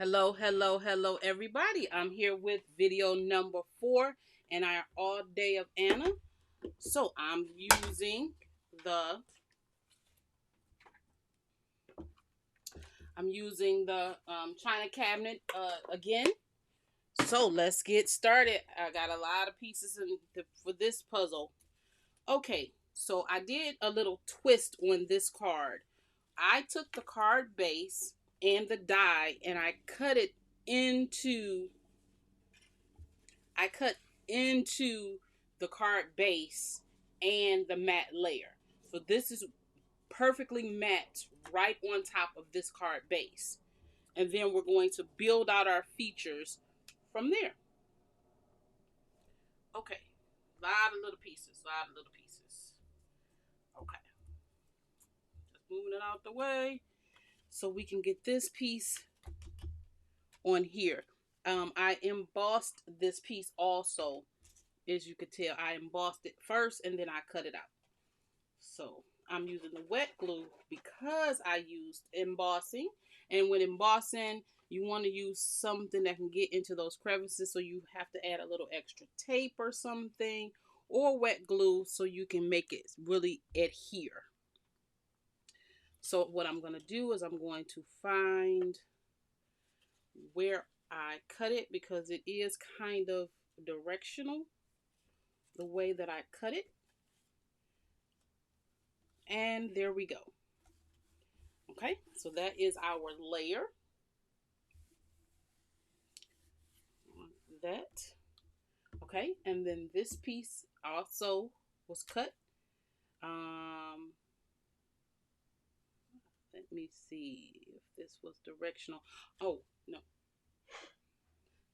Hello, everybody. I'm here with video number 4 and our all day of Anna. So the I'm using the China cabinet again. So let's get started. I got a lot of pieces for this puzzle. Okay, so I did a little twist on this card. I took the card base and the die and I cut into the card base and the matte layer. So this is perfectly matte right on top of this card base. And then we're going to build out our features from there. Okay, lot of little pieces. Okay, just moving it out the way so we can get this piece on here. I embossed this piece also. As you could tell, I embossed it first and then I cut it out. So I'm using the wet glue because I used embossing. And when embossing, you want to use something that can get into those crevices. So you have to add a little extra tape or something, or wet glue so you can make it really adhere. So what I'm going to do is I'm going to find where I cut it because it is kind of directional the way that I cut it. And there we go. Okay, so that is our layer. That. Okay, and then this piece also was cut. Let me see if this was directional. Oh, no.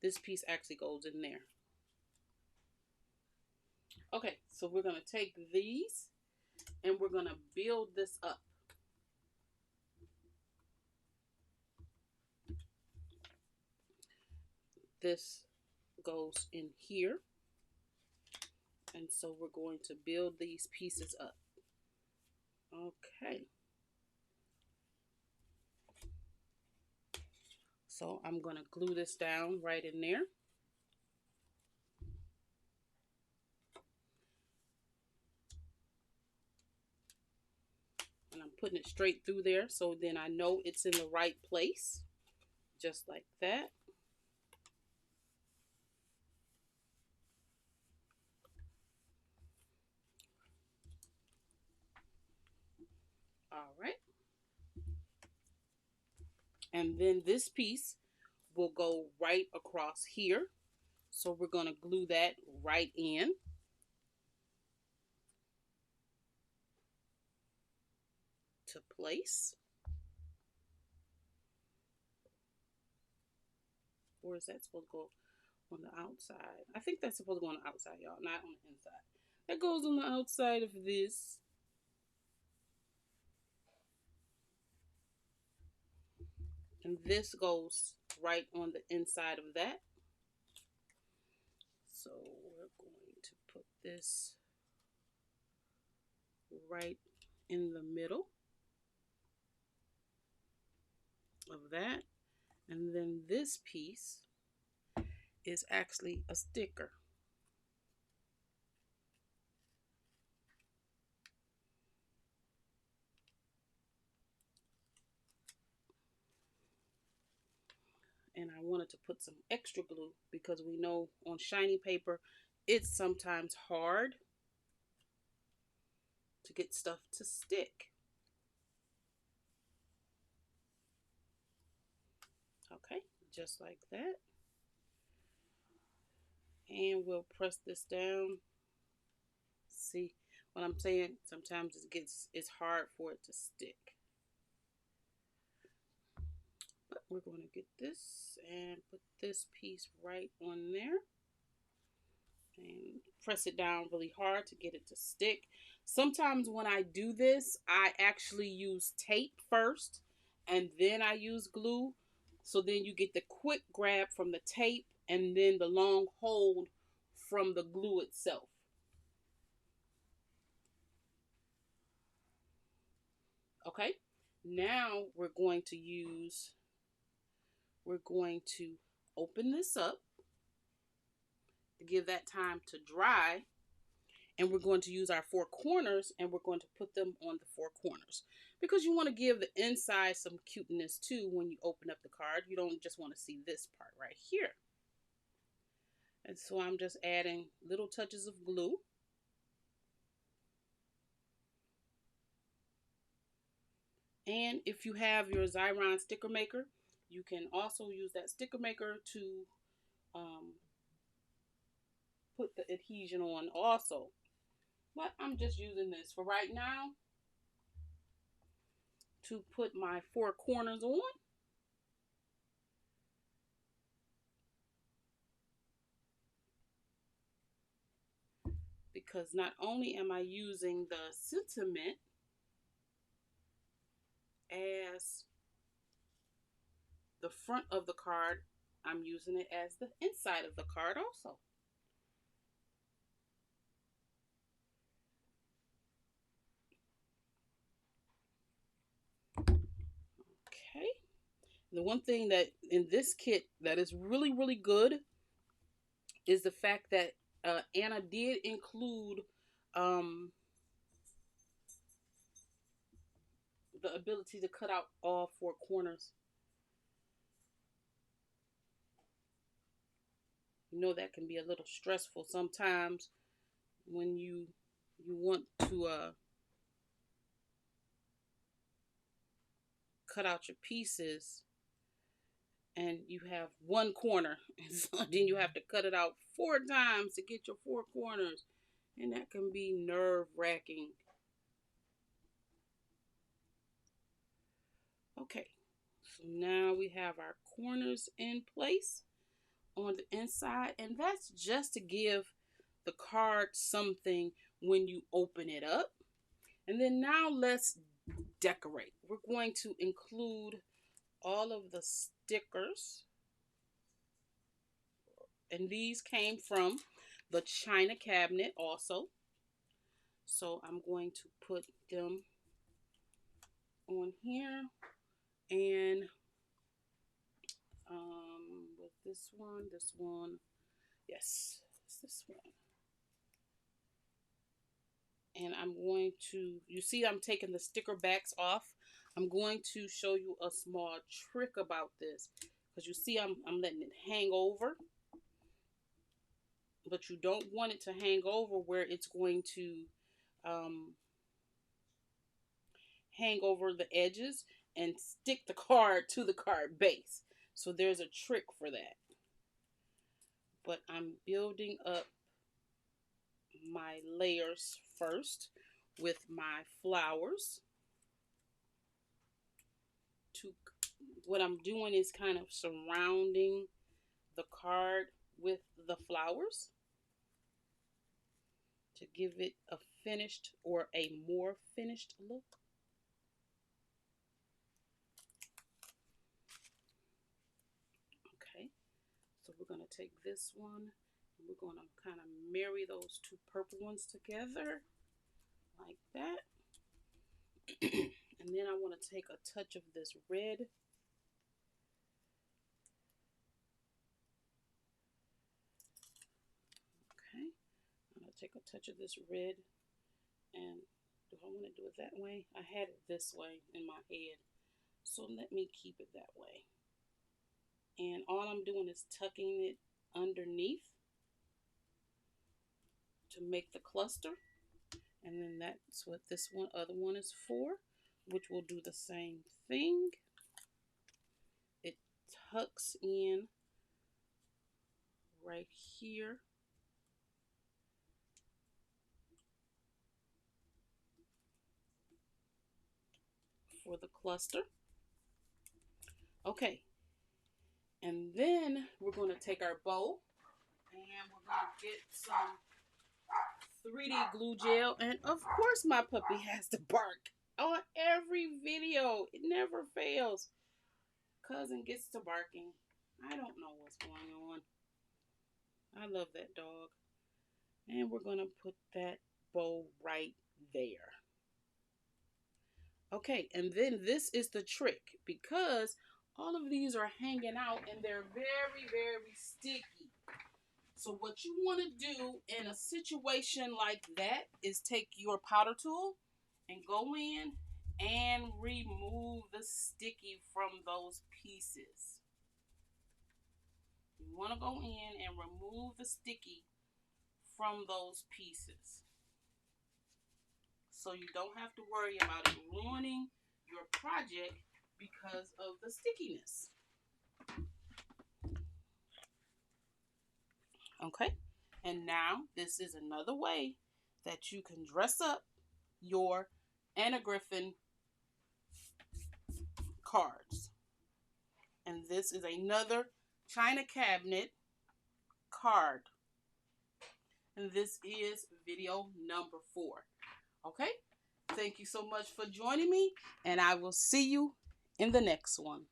This piece actually goes in there. Okay, so we're going to take these and we're going to build this up. This goes in here. And so we're going to build these pieces up. Okay. So I'm going to glue this down right in there. And I'm putting it straight through there so then I know it's in the right place. Just like that. All right. And then this piece will go right across here. So we're going to glue that right in. To place. Or is that supposed to go on the outside? I think that's supposed to go on the outside, y'all, not on the inside. That goes on the outside of this. And this goes right on the inside of that. So we're going to put this right in the middle of that. And then this piece is actually a sticker. And I wanted to put some extra glue because we know on shiny paper it's sometimes hard to get stuff to stick. Okay, just like that. And we'll press this down. See what I'm saying? Sometimes it's hard for it to stick. But we're going to get this and put this piece right on there. And press it down really hard to get it to stick. Sometimes when I do this, I actually use tape first and then I use glue. So then you get the quick grab from the tape and then the long hold from the glue itself. Okay, now we're going to use we're going to open this up to give that time to dry. And we're going to use our four corners and we're going to put them on the four corners. Because you want to give the inside some cuteness too when you open up the card. You don't just want to see this part right here. And so I'm just adding little touches of glue. And if you have your Xyron sticker maker, you can also use that sticker maker to put the adhesion on also. But I'm just using this for right now to put my four corners on. Because not only am I using the sentiment as the front of the card, I'm using it as the inside of the card also. Okay. The one thing that in this kit that is really, really good is the fact that Anna did include the ability to cut out all four corners. You know that can be a little stressful sometimes when you want to cut out your pieces and you have one corner, and so then you have to cut it out 4 times to get your 4 corners, and that can be nerve-wracking. Okay, so now we have our corners in place on the inside, and that's just to give the card something when you open it up. And then now let's decorate. We're going to include all of the stickers, and these came from the China cabinet also. So I'm going to put them on here, and with this one, yes, it's this one. And I'm going to, you see I'm taking the sticker backs off. I'm going to show you a small trick about this, because you see I'm letting it hang over, but you don't want it to hang over where it's going to hang over the edges and stick the card to the card base. So there's a trick for that. But I'm building up my layers first with my flowers. What I'm doing is kind of surrounding the card with the flowers to give it a finished or a more finished look. Okay, so we're going to take this one and we're going to kind of marry those 2 purple ones together like that. And then I want to take a touch of this red. Okay, I'm going to take a touch of this red, and do I want to do it that way? I had it this way in my head, so let me keep it that way. And all I'm doing is tucking it underneath to make the cluster. And then that's what this other one is for, which will do the same thing. It tucks in right here. For the cluster. Okay. And then we're going to take our bow and we're going to get some 3D glue gel. And of course my puppy has to bark on every video. It never fails. Cousin gets to barking. I don't know what's going on. I love that dog. And we're going to put that bow right there. Okay, and then this is the trick, because all of these are hanging out and they're very, very sticky. So what you want to do in a situation like that is take your powder tool and go in and remove the sticky from those pieces. You want to go in and remove the sticky from those pieces, so you don't have to worry about it ruining your project because of the stickiness. Okay, and now this is another way that you can dress up your Anna Griffin cards. And this is another China cabinet card. And this is video number 4. Okay? Thank you so much for joining me, and I will see you in the next one.